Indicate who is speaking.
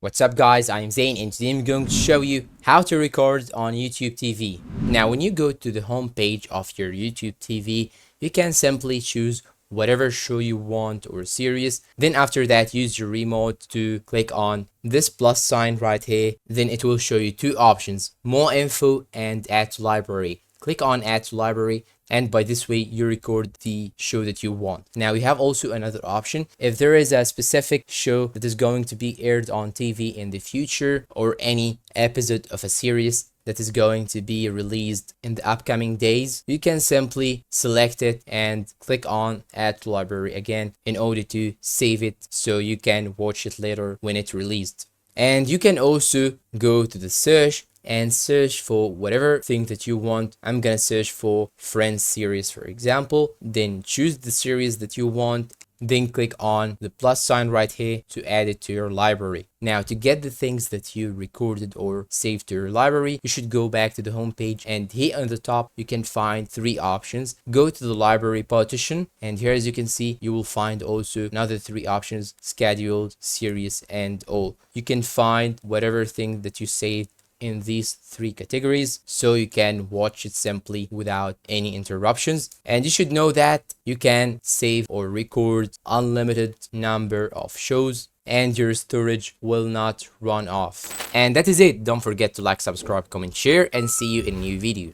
Speaker 1: What's up guys, I'm Zain and today I'm going to show you how to record on YouTube TV. Now when you go to the home page of your YouTube TV, you can simply choose whatever show you want or series. Then after that, use your remote to click on this plus sign right here. Then it will show you two options, more info and add to library. Click on add to library, and by this way you record the show that you want. Now we have also another option. If there is a specific show that is going to be aired on TV in the future, or any episode of a series that is going to be released in the upcoming days, you can simply select it and click on add to library again in order to save it so you can watch it later when it's released. And you can also go to the search and search for whatever thing that you want. I'm gonna search for Friends series, for example. Then choose the series that you want. Then click on the plus sign right here to add it to your library. Now to get the things that you recorded or saved to your library, you should go back to the home page, and here on the top you can find three options. Go to the library partition, and here as you can see you will find also another three options: scheduled, series, and all. You can find whatever thing that you saved in these three categories so you can watch it simply without any interruptions. And you should know that you can save or record unlimited number of shows and your storage will not run off. And that is it. Don't forget to like, subscribe, comment, share, and see you in a new video.